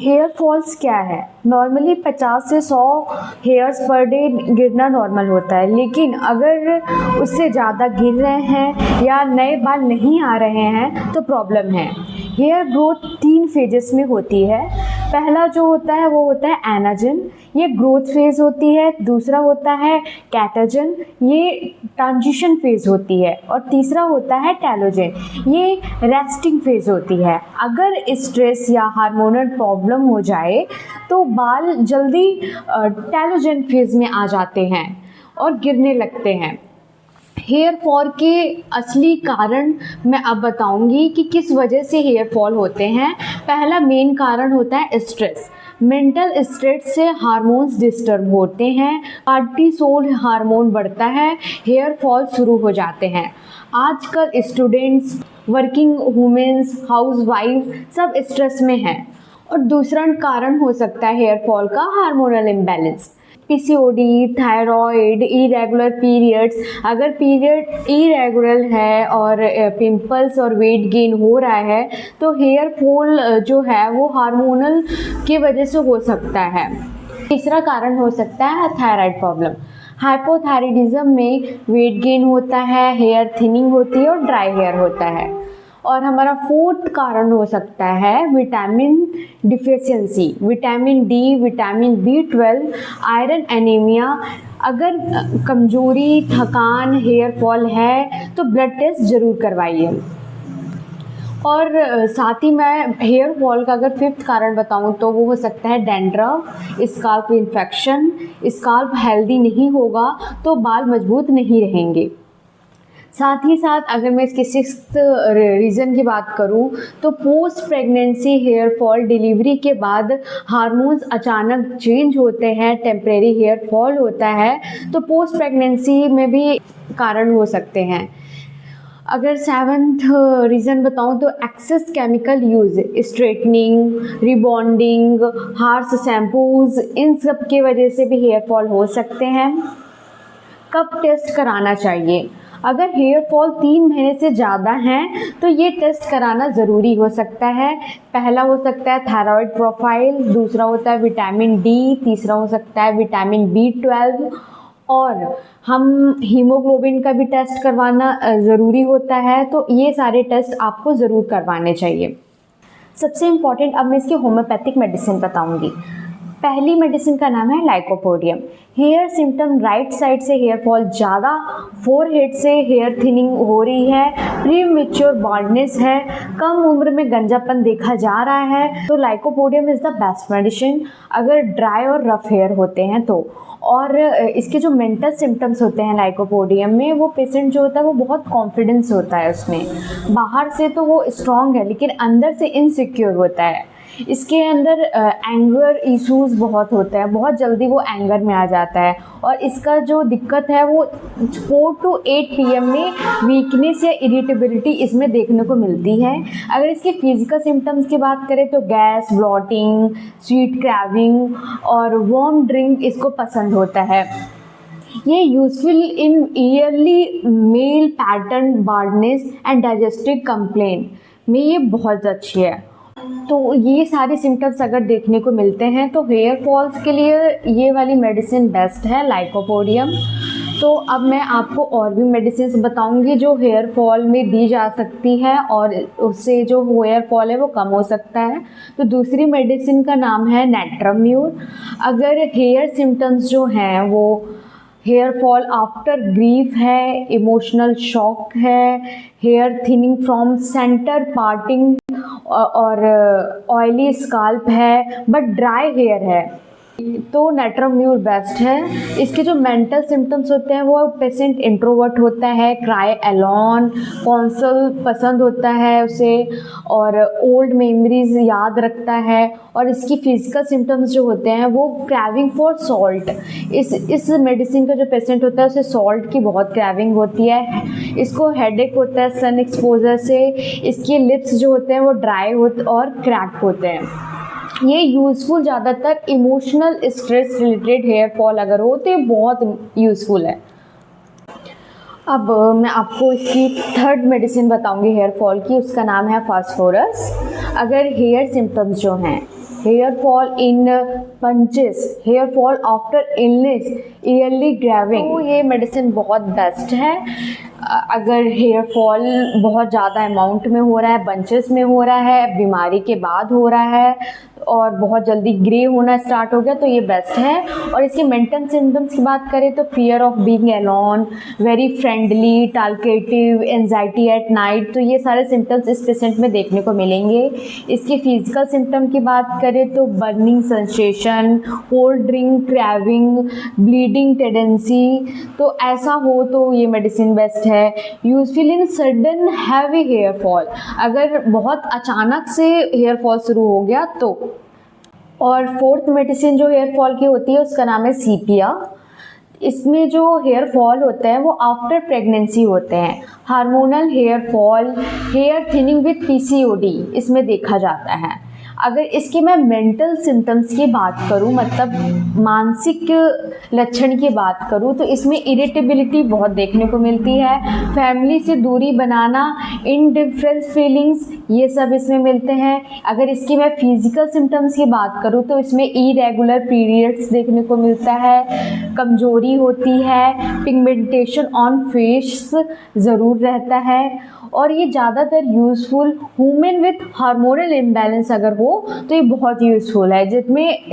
Hair falls क्या है? Normally 50 से 100 हेयर्स पर डे गिरना नॉर्मल होता है, लेकिन अगर उससे ज़्यादा गिर रहे हैं या नए बाल नहीं आ रहे हैं तो प्रॉब्लम है। हेयर ग्रोथ 3 फेजेस में होती है। पहला जो होता है वो होता है एनाजन, ये ग्रोथ फेज़ होती है। दूसरा होता है कैटाजन, ये ट्रांजिशन फेज़ होती है। और तीसरा होता है टेलोजन, ये रेस्टिंग फेज़ होती है। अगर स्ट्रेस या हार्मोनल प्रॉब्लम हो जाए तो बाल जल्दी टेलोजन फेज़ में आ जाते हैं और गिरने लगते हैं। हेयर फॉल के असली कारण मैं अब बताऊंगी कि किस वजह से हेयर फॉल होते हैं। पहला मेन कारण होता है स्ट्रेस। मेंटल स्ट्रेस से हार्मोन्स डिस्टर्ब होते हैं, कॉर्टिसोल हार्मोन बढ़ता है, हेयर फॉल शुरू हो जाते हैं। आजकल स्टूडेंट्स, वर्किंग वुमेन्स, हाउसवाइफ सब स्ट्रेस में हैं। और दूसरा कारण हो सकता है हेयर फॉल का hormonal imbalance. PCOD, thyroid, irregular periods. अगर पीरियड इरेगुलर है और पिंपल्स और वेट गेन हो रहा है तो हेयर फॉल जो है वो हार्मोनल की वजह से हो सकता है। तीसरा कारण हो सकता है थायराइड प्रॉब्लम। हाइपोथायराइडिज्म में वेट गेन होता है, हेयर थिनिंग होती है और ड्राई हेयर होता है। और हमारा फोर्थ कारण हो सकता है vitamin deficiency, vitamin D, vitamin B12, iron anaemia. अगर कमजोरी, थकान, हेयर फॉल है तो ब्लड टेस्ट ज़रूर करवाइए। और साथ ही मैं हेयर फॉल का अगर फिफ्थ कारण बताऊं तो वो हो सकता है dandruff, scalp infection. Scalp healthy नहीं होगा तो बाल मजबूत नहीं रहेंगे। साथ ही साथ अगर मैं इसके सिक्स्थ रीज़न की बात करूं तो post pregnancy hair fall, delivery के बाद हार्मोन्स अचानक चेंज होते हैं, टेम्परेरी हेयर फॉल होता है तो पोस्ट प्रेगनेंसी में भी कारण हो सकते हैं। अगर सेवन्थ रीज़न बताऊं तो excess chemical use, straightening, rebonding, harsh shampoos, इन सब के वजह से भी हेयर फॉल हो सकते हैं। कब टेस्ट कराना चाहिए? अगर हेयर फॉल 3 महीने से ज़्यादा हैं तो ये टेस्ट कराना ज़रूरी हो सकता है। पहला हो सकता है थायराइड प्रोफाइल, दूसरा होता है विटामिन डी, तीसरा हो सकता है विटामिन B12 और हम हीमोग्लोबिन का भी टेस्ट करवाना ज़रूरी होता है। तो ये सारे टेस्ट आपको ज़रूर करवाने चाहिए। सबसे इम्पॉर्टेंट अब मैं इसकी होम्योपैथिक मेडिसिन बताऊँगी। पहली मेडिसिन का नाम है lycopodium. Hair symptom, right side से हेयर फॉल ज़्यादा, फोरहेड से हेयर थिनिंग हो रही है, प्रीमेच्योर बाल्डनेस है, कम उम्र में गंजापन देखा जा रहा है तो lycopodium is the best medicine अगर ड्राई और रफ हेयर होते हैं तो। और इसके जो मेंटल सिम्टम्स होते हैं लाइकोपोडियम में, वो पेशेंट जो होता है वो बहुत कॉन्फिडेंस होता है उसमें। बाहर से तो वो स्ट्रॉन्ग है लेकिन अंदर से इनसिक्योर होता है। इसके अंदर एंगर इश्यूज़ बहुत होते हैं, बहुत जल्दी वो एंगर में आ जाता है। और इसका जो दिक्कत है वो 4 to 8 PM में वीकनेस या इरिटेबिलिटी इसमें देखने को मिलती है। अगर इसके फिजिकल सिम्टम्स की बात करें तो गैस, ब्लॉटिंग, स्वीट क्रैविंग और वार्म ड्रिंक इसको पसंद होता है। ये useful in yearly male pattern baldness and digestive complaint में ये बहुत अच्छी है। तो ये सारे सिम्टम्स अगर देखने को मिलते हैं तो हेयर फॉल्स के लिए ये वाली मेडिसिन बेस्ट है, लाइकोपोडियम। तो अब मैं आपको और भी मेडिसिन बताऊंगी जो हेयर फॉल में दी जा सकती है और उससे जो हेयर फॉल है वो कम हो सकता है। तो दूसरी मेडिसिन का नाम है नेट्रम्यूर। अगर हेयर सिम्टम्स जो हैं वो हेयर फॉल आफ्टर ग्रीफ है, इमोशनल शॉक है, hair thinning from centre parting और ऑयली स्काल्प है बट ड्राई हेयर है तो नेट्रम्यूर बेस्ट है। इसके जो मेंटल सिम्टम्स होते हैं वो पेशेंट इंट्रोवर्ट होता है, क्राई अलोन, कौंसल पसंद होता है उसे और ओल्ड मेमोरीज याद रखता है। और इसकी फिजिकल सिम्टम्स जो होते हैं वो क्रेविंग फॉर सॉल्ट। इस मेडिसिन का जो पेशेंट होता है उसे सॉल्ट की बहुत क्रेविंग होती है। इसको हेडेक होता है सन एक्सपोजर से। इसके लिप्स जो होते हैं वो ड्राई होते और क्रैक होते हैं। ये यूज़फुल ज़्यादातर emotional stress related hair fall अगर हो तो ये बहुत यूज़फुल है। अब मैं आपको इसकी थर्ड मेडिसिन बताऊंगी हेयर फॉल की, उसका नाम है फास्फोरस। अगर हेयर सिम्टम्स जो हैं hair fall in bunches, hair fall after illness, early greying. तो ये मेडिसिन बहुत बेस्ट है अगर हेयर फॉल बहुत ज़्यादा अमाउंट में हो रहा है, बंचेस में हो रहा है, बीमारी के बाद हो रहा है और बहुत जल्दी ग्रे होना स्टार्ट हो गया, तो ये बेस्ट है। और इसके मेंटल सिम्टम्स की बात करें तो fear of being alone, very friendly, talkative, anxiety at night, तो ये सारे सिम्टम्स इस पेशेंट में देखने को मिलेंगे। इसके फिजिकल सिम्टम की बात करें तो burning sensation, cold drink craving, bleeding tendency, तो ऐसा हो तो ये मेडिसिन बेस्ट है। Usually in sudden heavy hair fall, अगर बहुत अचानक से हेयर फॉल शुरू हो गया तो। और फोर्थ मेडिसिन जो हेयर फॉल की होती है उसका नाम है सीपिया। इसमें जो हेयर फॉल होते हैं वो आफ्टर प्रेगनेंसी होते हैं। Hormonal hair fall, hair thinning with PCOD इसमें देखा जाता है। अगर इसके मैं मेंटल सिम्टम्स की बात करूं, मतलब मानसिक लक्षण की बात करूं, तो इसमें इरिटेबिलिटी बहुत देखने को मिलती है, फैमिली से दूरी बनाना, इनडिफरेंस फीलिंग्स, ये सब इसमें मिलते हैं। अगर इसकी मैं फिजिकल सिम्टम्स की बात करूं तो इसमें इरेगुलर पीरियड्स देखने को मिलता है, कमजोरी होती है, पिगमेंटेशन ऑन फेस ज़रूर रहता है। और ये ज़्यादातर useful women with hormonal imbalance अगर हो तो ये बहुत यूज़फुल है,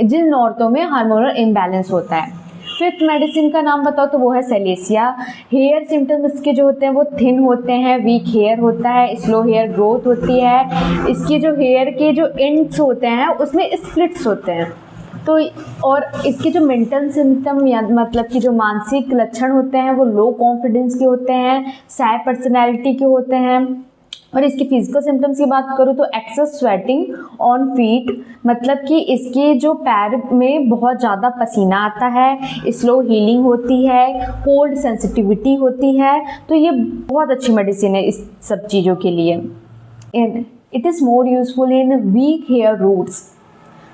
जिन औरतों में हार्मोनल इम्बैलेंस होता है। फिफ्थ मेडिसिन का नाम बताओ तो वो है सेलेसिया। हेयर सिम्टम्स इसके जो होते हैं वो थिन होते हैं, वीक हेयर होता है, स्लो हेयर ग्रोथ होती है, इसके जो हेयर के जो एंड्स होते हैं उसमें स्प्लिट्स होते हैं। तो और इसके जो मेंटल सिम्टम या मतलब कि जो मानसिक लक्षण होते हैं वो लो कॉन्फिडेंस के होते हैं, शाय पर्सनैलिटी के होते हैं। और इसके फिजिकल सिम्टम्स की बात करूँ तो एक्सेस स्वेटिंग ऑन फीट, मतलब कि इसके जो पैर में बहुत ज़्यादा पसीना आता है, स्लो हीलिंग होती है, कोल्ड सेंसिटिविटी होती है, तो ये बहुत अच्छी मेडिसिन है इस सब चीज़ों के लिए। It is more useful in weak hair roots,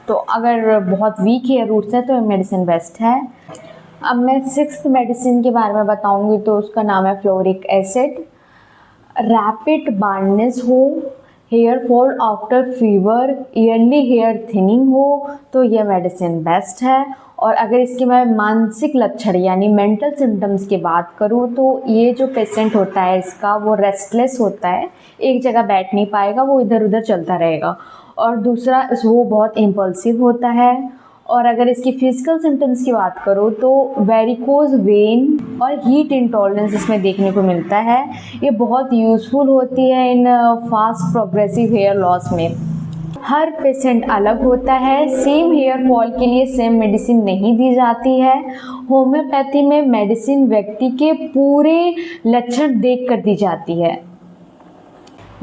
तो अगर बहुत वीक हेयर रूट्स है तो मेडिसिन बेस्ट है। अब मैं सिक्स्थ मेडिसिन के बारे में बताऊंगी तो उसका नाम है फ्लोरिक एसिड। रैपिड बार्डनेस हो, hair fall after fever, early hair thinning हो तो ये मेडिसिन बेस्ट है। और अगर इसके मैं मानसिक लक्षण यानी मेंटल सिम्टम्स की बात करूँ तो ये जो पेशेंट होता है इसका वो रेस्टलेस होता है, एक जगह बैठ नहीं पाएगा, वो इधर उधर चलता रहेगा। और दूसरा वो बहुत इम्पल्सिव होता है। और अगर इसकी फिजिकल सिम्टम्स की बात करो तो वेरिकोज वेन और हीट इंटॉलरेंस इसमें देखने को मिलता है। ये बहुत यूज़फुल होती है इन फास्ट प्रोग्रेसिव हेयर लॉस में। हर पेशेंट अलग होता है, सेम हेयर फॉल के लिए सेम मेडिसिन नहीं दी जाती है। होम्योपैथी में मेडिसिन व्यक्ति के पूरे लक्षण देख कर दी जाती है।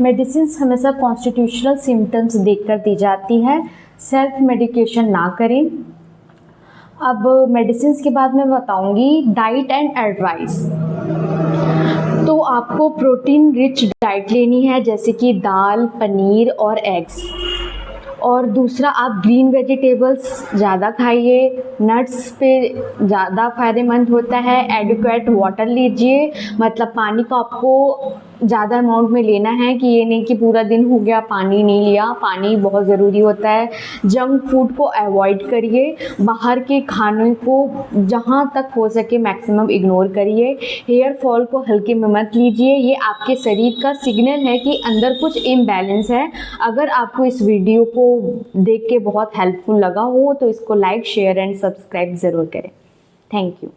मेडिसिन हमेशा कॉन्स्टिट्यूशनल सिम्टम्स देखकर दी जाती है, सेल्फ मेडिकेशन ना करें। अब मेडिसिन के बाद मैं बताऊंगी डाइट एंड एडवाइस। तो आपको प्रोटीन रिच डाइट लेनी है जैसे कि दाल, पनीर और एग्स। और दूसरा आप ग्रीन वेजिटेबल्स ज़्यादा खाइए, नट्स पे ज़्यादा फ़ायदेमंद होता है। एडिक्वेट वाटर लीजिए, मतलब पानी को आपको ज़्यादा अमाउंट में लेना है कि ये नहीं कि पूरा दिन हो गया पानी नहीं लिया, पानी बहुत ज़रूरी होता है। जंक फूड को अवॉइड करिए, बाहर के खाने को जहाँ तक हो सके मैक्सिमम इग्नोर करिए। हेयर फॉल को हल्के में मत लीजिए, ये आपके शरीर का सिग्नल है कि अंदर कुछ इम्बैलेंस है। अगर आपको इस वीडियो को देख के बहुत हेल्पफुल लगा हो तो इसको लाइक, शेयर एंड सब्सक्राइब ज़रूर करें। Thank you.